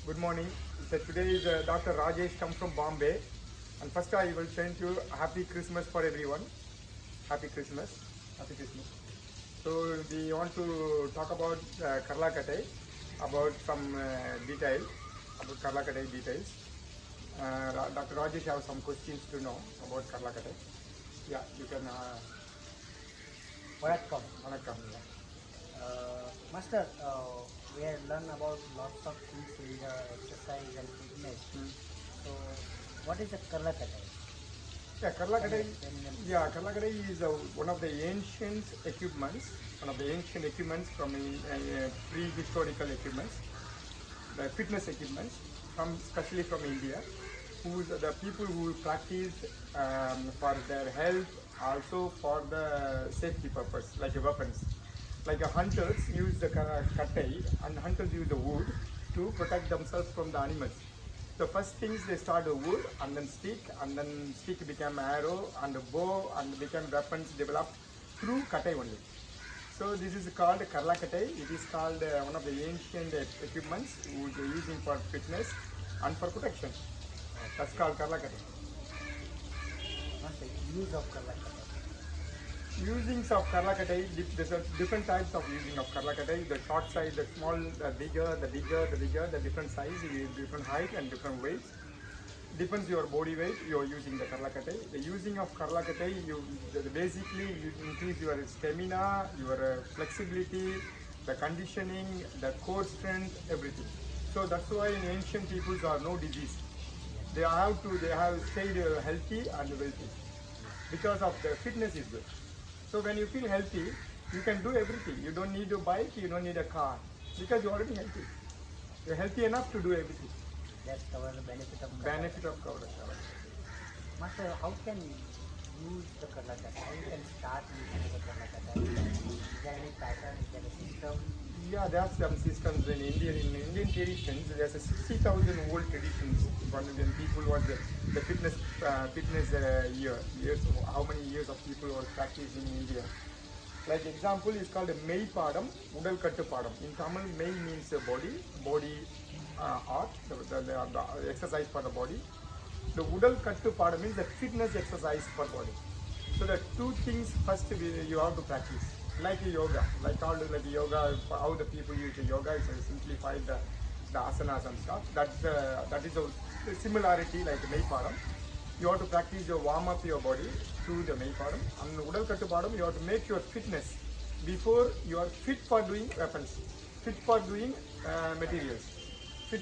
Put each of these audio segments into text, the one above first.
Good morning. So today is Dr. Rajesh from Bombay. And first I will send you Happy Christmas for everyone. Happy Christmas. Happy Christmas. So we want to talk about Karlakattai, about some detail, about Karlakattai details. Dr. Rajesh have some questions to know about Karlakattai. Yeah, you can. Vanakkam. Vanakkam. Master, we have learned about lots of things in the exercise and fitness. So, what is the Karlakattai? Karlakattai is one of the ancient equipments, from prehistorical equipments, the fitness equipments, especially from India, the people who practice for their health, also for the safety purpose, like weapons. Like hunters use the kattai, and hunters use the wood to protect themselves from the animals. The first things they start the wood, and then stick became arrow, and bow, and became weapons developed through kattai only. So this is called Karlakattai. It is called one of the ancient equipments which are using for fitness and for protection. That's called Karlakattai. Master, use of Karlakattai. Usings of Karlakattai, there's different types of using of Karlakattai. The short size, the small, the bigger, the different size, different height and different weights. Depends your body weight, you are using the Karlakattai. The using of Karlakattai, basically you increase your stamina, your flexibility, the conditioning, the core strength, everything. So that's why in ancient peoples there are no disease. They have stayed healthy and wealthy because of the fitness is good. So when you feel healthy, you can do everything. You don't need a bike, you don't need a car, because you're already healthy. You're healthy enough to do everything. That's cover the benefit of Karlakattai. Benefit of cover. Master, how can you use the Karlakattai? How you can start using the Karlakattai? Is there any pattern? Is there a system? Yeah, there are some systems in Indian traditions. There's a 60,000 old traditions. When people want the fitness years, how many years of people were practicing in India. Like example is called a Mei Padam, Udal Kattu Padam. In Tamil, Mei means body art, the exercise for the body. The Udal Kattu Padam means the fitness exercise for body. So the two things first you have to practice. Like yoga, like yoga, how the people use yoga is simplified the asanas and stuff. That is a similarity like Mei Padam. You have to practice your warm up your body through the Mei Padam. And Udal Kattu Padam, you have to make your fitness before you are fit for doing weapons, fit for doing materials, fit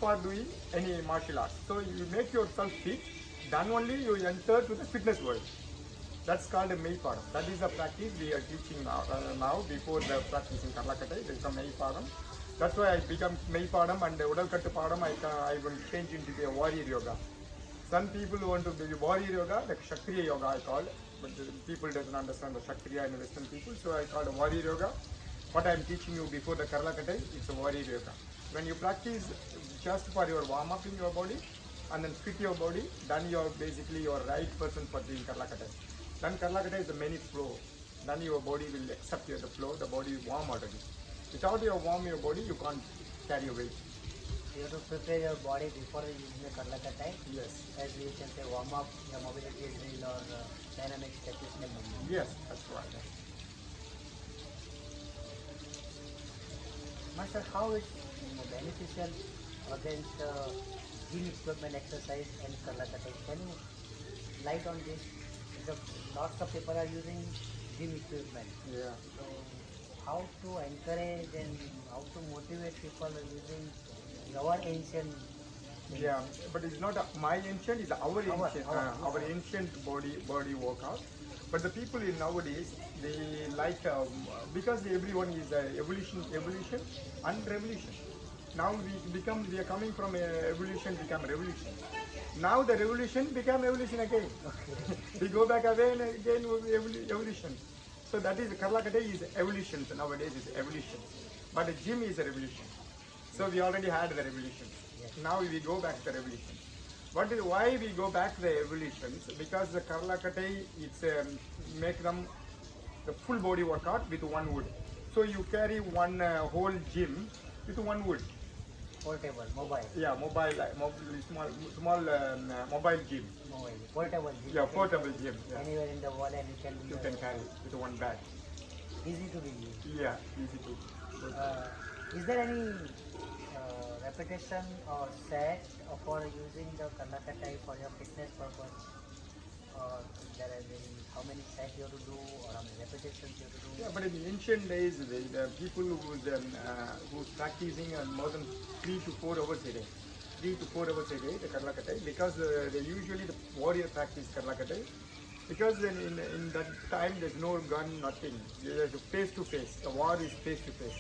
for doing any martial arts. So you make yourself fit, then only you enter to the fitness world. That's called a Mei Padam. That is the practice we are teaching now before the practice in Karlakattai. There is a Mei Padam. That's why I become Mei Padam, and the Udal Kattu Padam I will change into a warrior yoga. Some people want to be warrior yoga, like Kshatriya yoga I call, but the people doesn't understand the Kshatriya and the Western people, so I call it warrior yoga. What I am teaching you before the Karlakattai, it's a warrior yoga. When you practice just for your warm up in your body and then fit your body, then you are basically your right person for doing Karlakattai. Then Karlakattai is a many flow. Then your body will accept the flow, the body is warm already. Without your warm your body, you can't carry your weight. You have to prepare your body before using the Karlakattai. Yes. As you can say, warm up, your mobility drill or dynamic stability movement. Yes, that's right. Master, how it's beneficial against gym equipment exercise and Karlakattai? Can you light on this? Because lots of people are using gym equipment. Yeah. So how to encourage and how to motivate people using our ancient things? Yeah, but it's not my ancient, it's our ancient body workout. But the people in nowadays, they like because everyone is evolution and revolution. Now we are coming from evolution become revolution. Now the revolution become evolution again. Okay. We go back again evolution. So that is Karlakattai is evolution. So nowadays is evolution, but the gym is a revolution. So we already had the revolution. Yes. Now we go back to the revolution. Why we go back to the evolutions? Because the Karlakattai it's make them the full body workout with one wood. So you carry one whole gym with one wood. Portable, mobile, Yeah, small mobile gym. mobile, portable gym. Yeah, You can portable carry gym. Yeah, anywhere in the world, and you can you can carry with one bag. easy to be used. Yeah, easy to. Is there any repetition or set for using the Karlakattai for your fitness purpose? Or there is any, how many sets you have to do, or how many repetitions you have to do? Yeah, but in the ancient days, the people who's practicing more than 3 to 4 hours a day, 3 to 4 hours a day, the Karlakattai, because they usually the warrior practice Karlakattai, because in that time there's no gun, nothing. There's face to face. The war is face to face.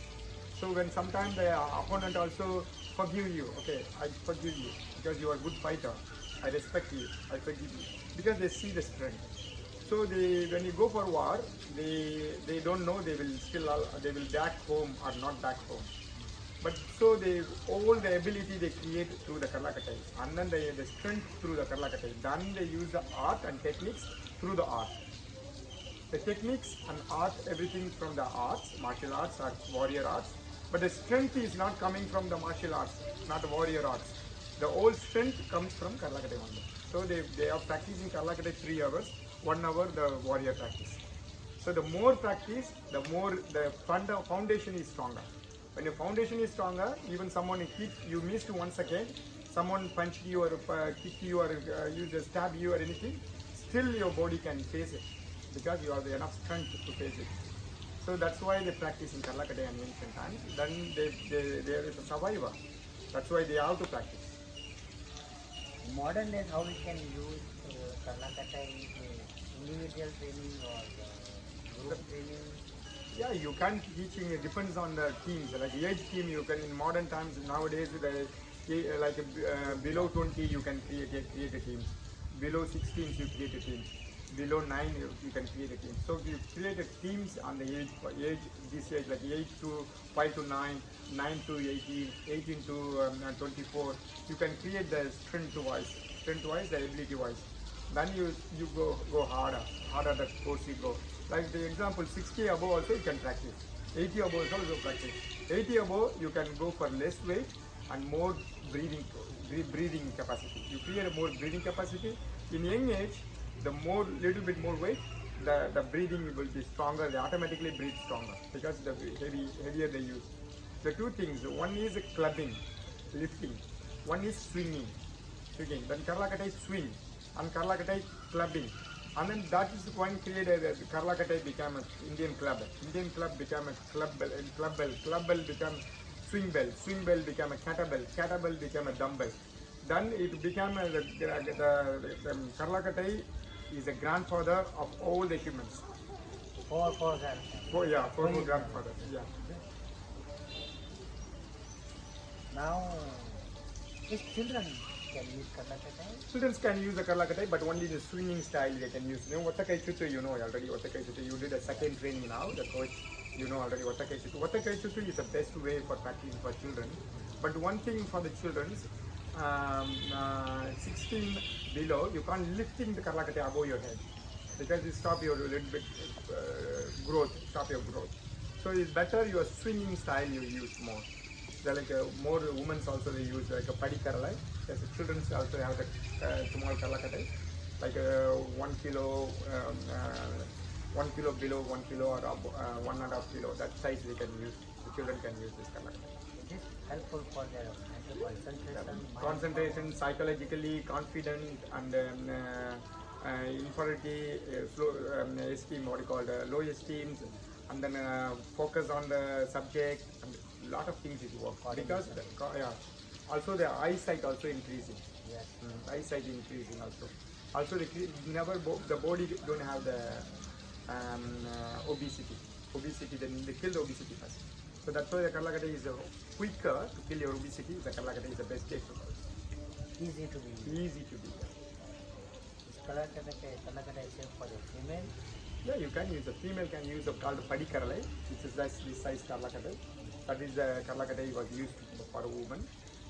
So when sometimes the opponent also forgive you, okay, I forgive you because you are a good fighter. I respect you. I forgive you because they see the strength. So when you go for war, they don't know they will back home or not back home. But so all the ability they create through the Karlakattai, and then the strength through the Karlakattai. Then they use the art and techniques through the art. The techniques and art, everything from the arts, martial arts or warrior arts. But the strength is not coming from the martial arts, not the warrior arts. The whole strength comes from Karlakattai only. So they are practicing Karlakattai 3 hours, 1 hour the warrior practice. So the more practice, the more the foundation is stronger. When your foundation is stronger, even someone you missed 1 second, someone punched you or kicked you or stab you or anything, still your body can face it because you have enough strength to face it. So that's why they practice in Karlakattai in ancient times. Then there is a survivor. That's why they have to practice. In modern days, how we can use Karlakattai in individual training or group training? Yeah, you can teaching. It depends on the teams. Like age team, you can in modern times nowadays below 20 you can create a team. Below 16 you create a team. Below 9 you can create a team. So you create a teams on the age this age like 8 to 5 to 9, 9 to 18, 18 to 24. You can create the strength wise, the ability wise. Then you go harder the course you go. Like the example 60 above also you can practice. 80 above also practice. 80 above you can go for less weight and more breathing capacity. You create a more breathing capacity. In young age, the little bit more weight, the breathing will be stronger. They automatically breathe stronger because the heavier they use. The two things, one is clubbing, lifting, one is swinging. Then Karlakattai swing and Karlakattai clubbing. And then that is when created Karlakattai became an Indian club. Indian club became a club bell became swing bell became a kettlebell became a dumbbell. Then it became the Karlakattai is the grandfather of all the equipments. Four grandfathers. Four grandfathers. Yeah. Now, if children can use Karlakattai? Children can use the Karlakattai, but only the swinging style they can use. Ottakai Chuttu, you know already. Ottakai Chuttu, you did a second training now. The coach, you know already. Ottakai Chuttu. Ottakai Chuttu is the best way for practicing for children. But one thing for the children, 16 below, you can't lifting the Karlakattai above your head because it stop your little bit growth. So it's better your swinging style you use more. They're like more women also they use like a Padi Karalai. There's children also have the small Karlakattai, like 1 kilo, 1 kilo below 1 kilo or 1.5 kilo. That size they can use. The children can use this Karlakattai. Is it helpful for their mental concentration? Concentration, psychologically confident, and inferiority, esteem, what you call low esteem, and then focus on the subject, and a lot of things it works because also the eyesight also increasing. Yes. Eyesight increasing also. Also the body don't have the obesity. Then they kill the obesity first. So that's why the Karlakattai is quicker to kill your obesity. The Karlakattai is the best exercise. Easy to be used. Easy to be. Is Karlakattai safe for the female? Yeah, you can use. The female can use called Padi Karalai, which is this size Karlakattai. That is the Karlakattai was used for a woman.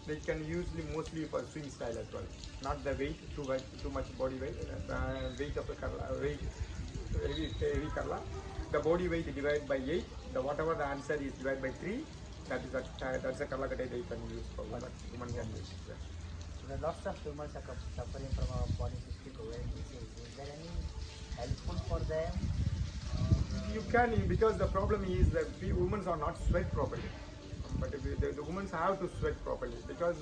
They can use mostly for swing style as well. Not the weight, too much body weight. Weight of the Karla, heavy Karla. The body weight divided by 8. Whatever the answer is divided by 3. That's a Karlakattai they can use for women can use. Yeah. There are lots of women suffering from a polycystic ovarian disease. Is there any helpful for them? You can, because the problem is that we women are not sweat properly. But the women have to sweat properly because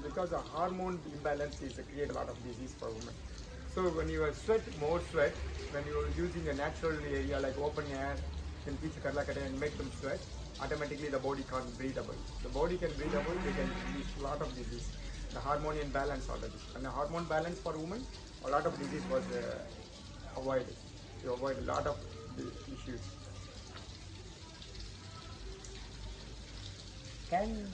because the hormone imbalance is create a lot of disease for women. So when you more sweat, when you are using a natural area like open air, you can teach Karlakattai and make them sweat. Automatically the body can't breathable. The body can breathable, they can use a lot of disease. The hormone imbalance already. And the hormone balance for women, a lot of disease was avoided. You avoid a lot of issues. Can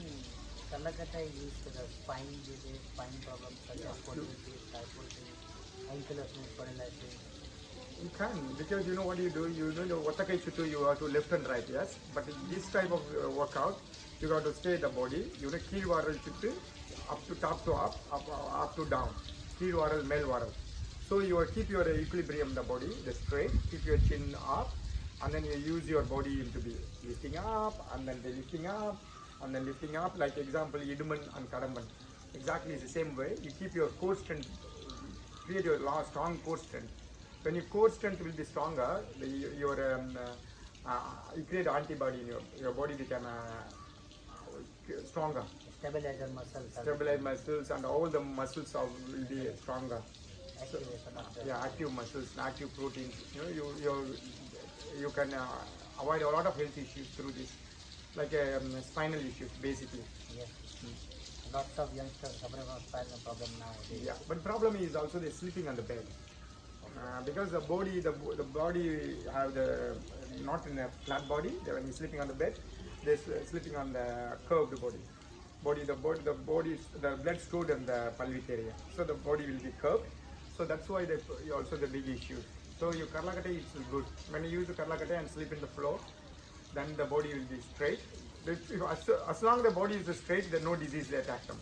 Karlakattai use for the spine disease, spine problems such as spondylitis, kyphosis, ankylosing spondylitis? You can, because you know what you do, you know your Vattakai Chuttu, you have to left and right, yes. But in this type of workout, you got to stay the body. You know, Keel Varal Chuttu, up to top to up to down. Keel Varal, Mel Varal. So you keep your equilibrium, the body, the straight, keep your chin up, and then you use your body to be lifting up, and then lifting up, and then lifting up. Like example, Iduman and Kadamban. Exactly the same way. You keep your core strength, create your strong core strength. When your core strength will be stronger, you create antibody in your body become stronger. Stabilizer muscles. Stabilize muscles and all the muscles will be stronger. Activation of the Active muscles, active proteins. You know, you can avoid a lot of health issues through this, like spinal issues basically. Yes. Lots of youngsters suffering from spinal problem nowadays. Yeah, but problem is also they're sleeping on the bed. Because the body have not in a flat body. When you're sleeping on the bed, they're sleeping on the curved body. The blood stored in the pelvic area. So the body will be curved. So that's why also the big issue. So your Karlakattai is good. When you use the Karlakattai and sleep in the floor, then the body will be straight. As long as the body is straight, there's no disease that attack them.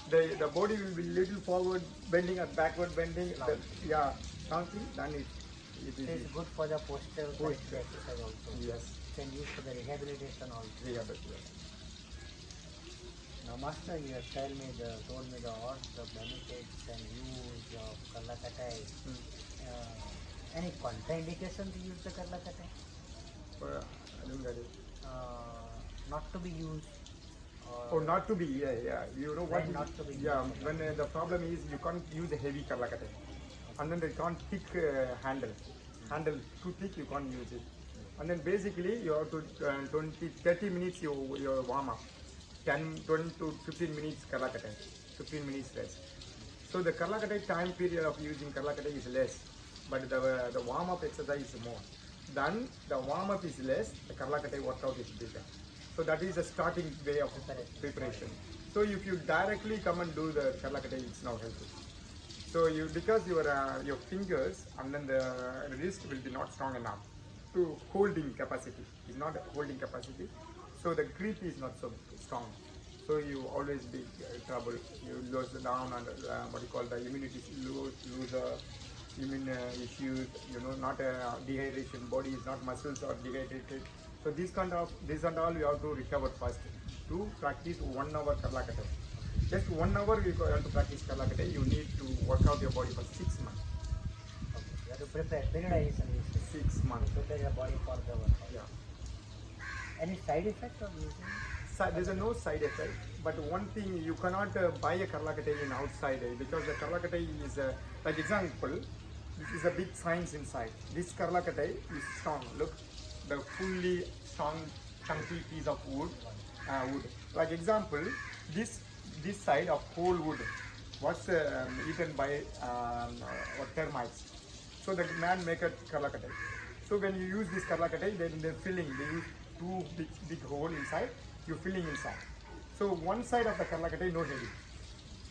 The body will be little forward bending or backward bending. Then it is good for the posture exercise also. Yes. Can use for the rehabilitation also. Now, Master, you have told me the benefits and use of Karlakattai. Any contraindication to use the Karlakattai? I don't get it. Not to be used. Not to be, You know what? Not to be when the problem is you can't use a heavy Karlakattai. And then they can't thick handle too thick, you can't use it. And then basically you have to 30 minutes you warm up, 20 to 15 minutes Karlakattai, 15 minutes rest. So the Karlakattai time period of using Karlakattai is less, but the warm up exercise is more. Then the warm up is less, the Karlakattai workout is bigger. So that is the starting way of preparation. So if you directly come and do the Karlakattai, it's not helpful. So because your fingers and then the wrist will be not strong enough to holding capacity. It's not holding capacity. So the grip is not so strong. So you always be trouble. You lose down and the immunity lose immune issues. Not dehydration. Body is not muscles are dehydrated. So this and all you have to recover first. To practice 1 hour Karlakattai. Just 1 hour you have to practice Karlakattai. You need to work out your body for 6 months. Okay. You have to prepare periodization. 6 months. To prepare your body for the workout. Yeah. Any side effect of using? There's no side effect. But one thing, you cannot buy a Karlakattai in outside because the Karlakattai is like example. This is a big science inside. This Karlakattai is strong. Look, the fully strong chunky piece of wood. Like example, this side of whole wood was eaten by termites. So the man make a Karlakattai. So when you use this Karlakattai, then they're filling. They use 2 big hole inside. You're filling inside. So one side of the Karlakattai no heavy,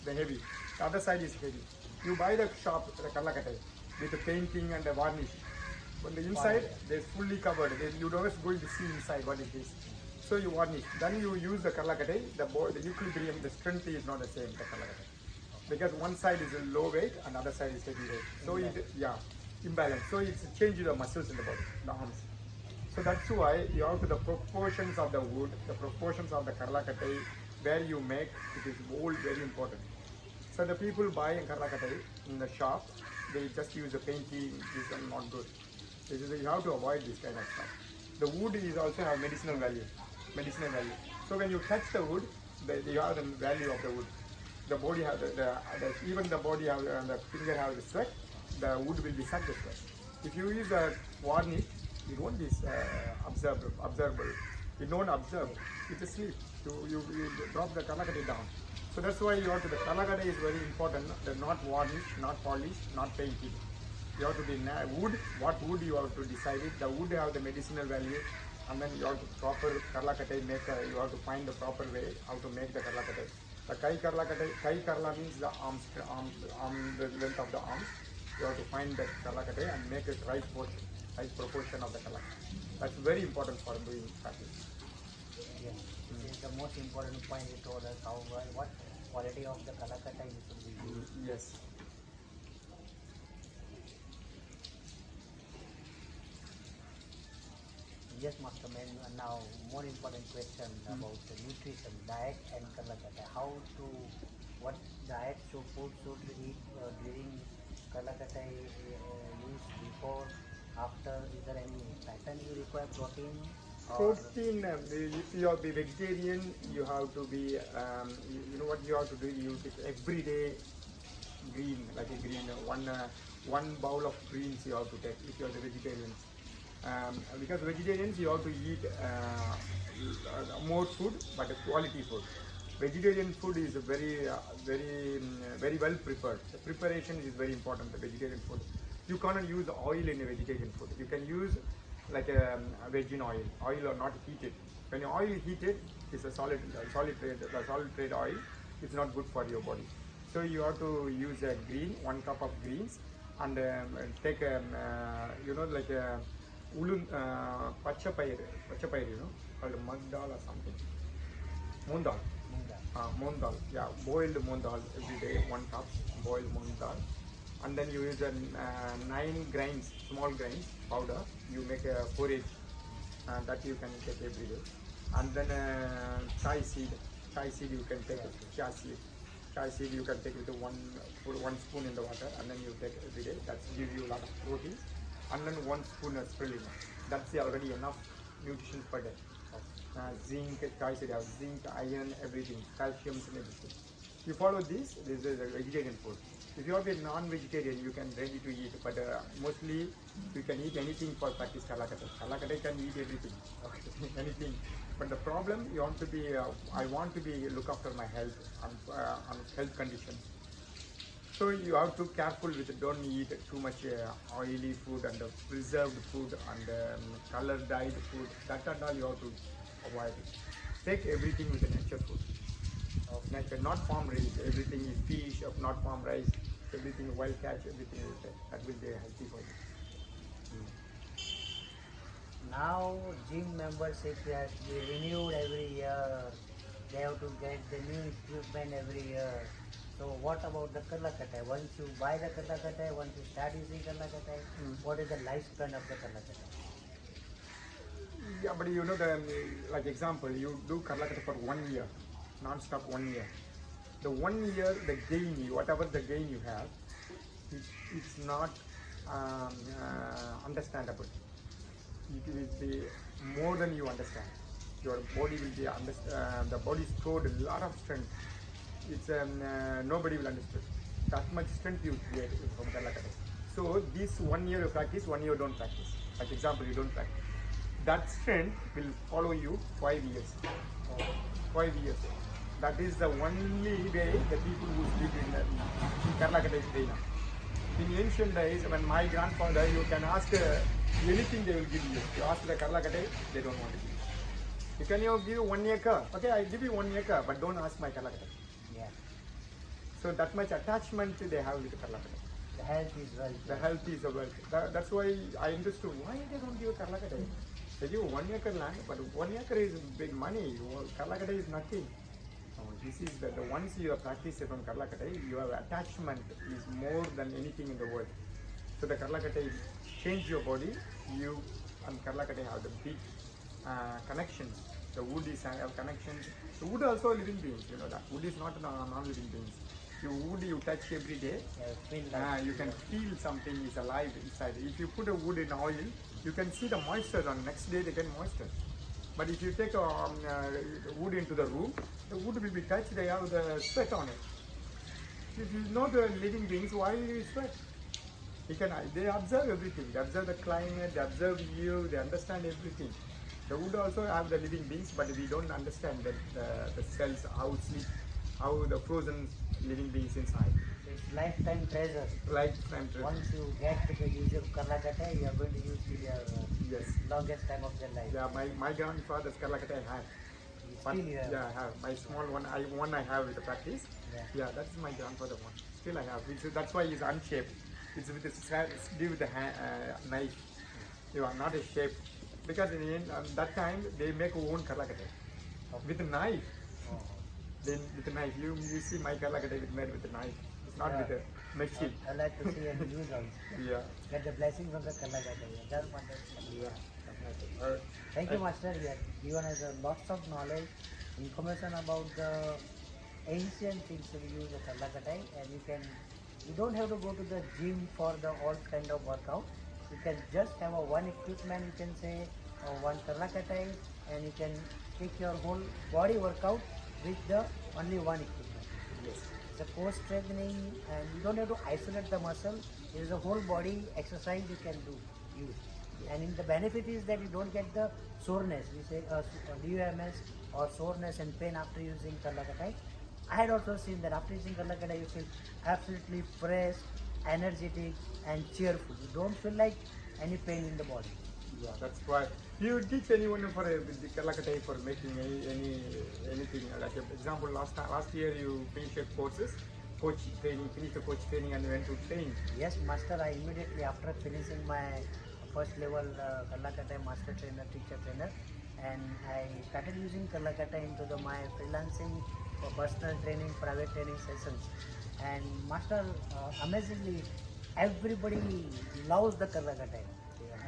the heavy. The other side is heavy. You buy the shop the Karlakattai with the painting and the varnish. But the inside they're fully covered. You're always going to see inside what it is. So you varnish. Then you use the Karlakattai. The equilibrium, the strength is not the same. The Karlakattai, because one side is a low weight and other side is heavy weight. So imbalance. So it's change the muscles in the body, the arms. So that's why you have to the proportions of the wood, the proportions of the Karlakattai, where you make, it is all very important. So the people buy in Karlakattai in the shop, they just use the painting, this is not good. This is, you have to avoid this kind of stuff. The wood is also have medicinal value. Medicinal value. So when you touch the wood, you have the value of the wood. The body have even the body have the finger have the sweat, the wood will be sucked the sweat. If you use a varnish, it won't be observable. It don't observe. It is sleep. You drop the Karlakattai down. So that's why you have to, the Karlakattai is very important. They're not varnish, not polish, not painted. You have to be wood. What wood you have to decide it. The wood have the medicinal value, and then you have to proper Karlakattai make. You have to find the proper way how to make the Karlakattai. The Kai Karla means the arms, the length of the arms. You have to find the Karlakattai and make it right portion, right proportion of the Karlakattai. That's very important for doing practice. Yeah. This is the most important point you told us, how what quality of the Karlakattai you should be using. Yes. Yes, Master Man. Now, more important question about the nutrition, diet and Karlakattai. What diet food should we eat during Karlakattai use, before, after? Is there any pattern you require, protein? Protein, if you are the vegetarian, you have to be, you know what you have to do, you take every day green, like a green, one bowl of greens you have to take if you are the vegetarians. Because vegetarians, you have to eat more food, but quality food. Vegetarian food is very well prepared. The preparation is very important, the vegetarian food. You cannot use oil in a vegetarian food. You can use like a virgin oil or not heated. When your oil is heated, it's a solid trade oil. It's not good for your body. So you have to use a 1 cup of greens, and take like a pacha pair, called mug dal or something. Moong dal. Moong dal. Yeah, boiled moong dal every day, 1 cup boiled moong dal. And then you use 9 grains, small grains powder. You make a porridge, that you can take every day. And then chai seed you can take chai seed you can take with put 1 spoon in the water, and then you take every day. That gives you a lot of protein. And then 1 spoon of spirulina. That's already enough nutrition per day. Zinc, chai seed have zinc, iron, everything, calcium and everything. You follow this is a vegetarian food. If you are a non-vegetarian, you can ready to eat, but mostly you can eat anything for practice Karlakattai. Karlakattai can eat everything, anything. But the problem, you want to be, I want to be look after my health and health conditions. So you have to careful with don't eat too much oily food and preserved food and color dyed food. That and all you have to avoid it. Take everything with the nature food. Nature, not farm raised. Everything is fish, of not farm raised. Everything wild catch. Everything is there. That will be healthy for you. Now, gym membership has to be renewed every year. They have to get the new equipment every year. So what about the Karlakattai? Once you buy the Karlakattai, once you start using Karlakattai, what is the lifespan of the Karlakattai? Yeah, but like example, you do Karlakattai for 1 year, non-stop 1 year. The 1 year, the gain, whatever the gain you have, it's not understandable. It will be more than you understand. Your body will be the body stored a lot of strength. It's nobody will understand that much strength you create from Karlakattai. So this 1 year you practice, 1 year don't practice. Like example, you don't practice. That strength will follow you 5 years. 5 years. That is the only way the people who live in Karlakattai stay now. In ancient days, when my grandfather, you can ask anything, they will give you. You ask the Karlakattai, they don't want to give you. Can you give 1 acre? Okay, I give you 1 acre, but don't ask my Karlakattai. Yeah. So that much attachment they have with the Karlakattai. The health is wealth. The health is a wealth. That's why I understood why they don't give Karlakattai. They give 1 acre land, but 1 acre is big money. Karlakattai is nothing. This is the once you practice it on Karlakattai, your attachment is more than anything in the world. So the Karlakattai change your body. You and Karlakattai have the big connections. The wood is have connections. The wood also living beings. You know that wood is not non-living beings. Wood you touch every day, you can feel something is alive inside. If you put a wood in oil, you can see the moisture on next day they get moisture. But if you take wood into the room, the wood will be touched, they have the sweat on it. If you know the living beings, why you sweat? They observe everything. They observe the climate, they observe you, they understand everything. The wood also have the living beings, but we don't understand that the cells, how sleep, how the frozen living beings inside. It's lifetime treasure. Lifetime treasure. Once you get to the use of Karlakattai, you are going to use till your yes. longest time of your life. Yeah, my grandfather's Karlakattai I have. Still you have? Yeah, I have. My small one, I have with the practice. Yeah, that's my grandfather one. Still I have. That's why it's unshaped. It's with the knife. You are not a shape. Because in that time they make own Karlakattai with a knife. Oh. Then with a knife, you see my Karlakattai made with a knife. It's not with a machine. I like to see and use also. Yeah. Get the blessing from the Karlakattai. That's wonderful. Yeah. Thank you, Master. You have given us lots of knowledge, information about the ancient things we use at Karlakattai, and you don't have to go to the gym for the all kind of workout. You can just have one equipment, you can say one Karlakattai, and you can take your whole body workout with the only one equipment. Yes. It's a core strengthening, and you don't have to isolate the muscle. It is a whole body exercise you can use. And the benefit is that you don't get the soreness. We say DUMS or soreness and pain after using Karlakattai. I had also seen that after using Karlakattai, you feel absolutely fresh, energetic, and cheerful. You don't feel like any pain in the body. Yeah, that's why. You teach anyone for the Karlakattai for making anything like example last year you finished your courses, finished the coach training and went to train. Yes, Master. I immediately after finishing my first level Karlakattai master trainer, teacher trainer, and I started using Karlakattai into my freelancing for personal training, private training sessions. And Master, amazingly, everybody loves the Karlakattai.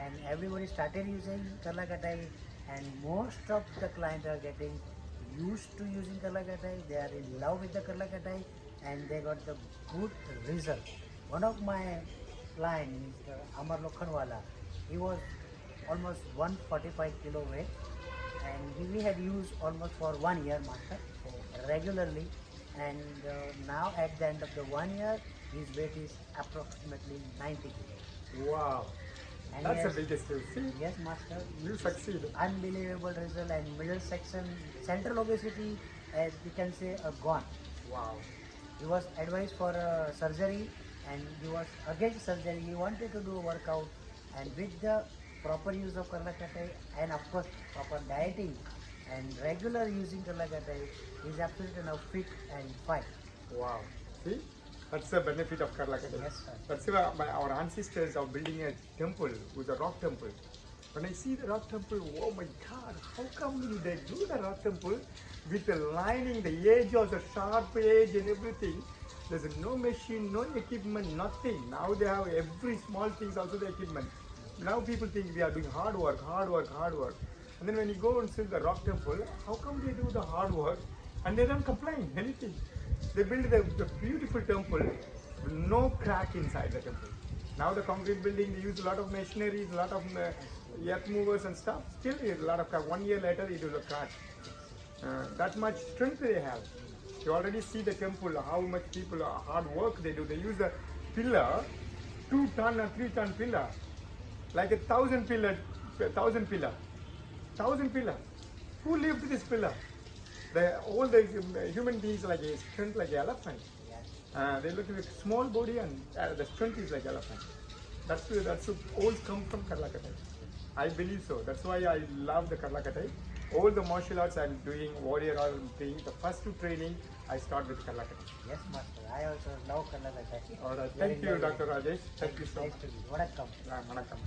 And everybody started using Karlakattai, and most of the clients are getting used to using Karlakattai. They are in love with the Karlakattai, and they got the good result. One of my clients, Mr. Amar Lokhanwala, he was almost 145 kilo weight, and we had used almost for 1 year, Master, regularly. And now at the end of the 1 year, his weight is approximately 90 kilo. Wow. And That's the biggest thing. See? Yes, Master. You succeed. Unbelievable result, and middle section, central obesity, as we can say, gone. Wow. He was advised for surgery, and he was against surgery. He wanted to do a workout, and with the proper use of Karlakattai and of course proper dieting and regular using Karlakattai, he is absolutely now fit and fine. Wow. See? That's the benefit of Karlakattai. Yes, sir. That's why our ancestors are building a temple with a rock temple. When I see the rock temple, oh my God, how come did they do the rock temple with the lining, the edge of the sharp edge and everything? There's no machine, no equipment, nothing. Now they have every small thing, also the equipment. Now people think we are doing hard work. And then when you go and see the rock temple, how come they do the hard work and they don't complain anything? They build the beautiful temple with no crack inside the temple. Now the concrete building, they use a lot of machinery, a lot of earth movers and stuff. Still a lot of crack. 1 year later it will crack. That much strength they have. You already see the temple, how much people hard work they do. They use the pillar, 2 ton or 3 ton pillar, like 1,000 pillar. Who lived this pillar? All the human beings like a strength like an elephant. They look like a small body and the strength is like elephant. That's all come from Karlakattai. I believe so. That's why I love the Karlakattai. All the martial arts I'm doing, warrior art thing, the first 2 training I start with Karlakattai. Yes, Master. I also love Karlakattai. Alright, thank you, Dr. Rajesh. Thank you so much. Nice to meet you. Vanakkam. Vanakkam.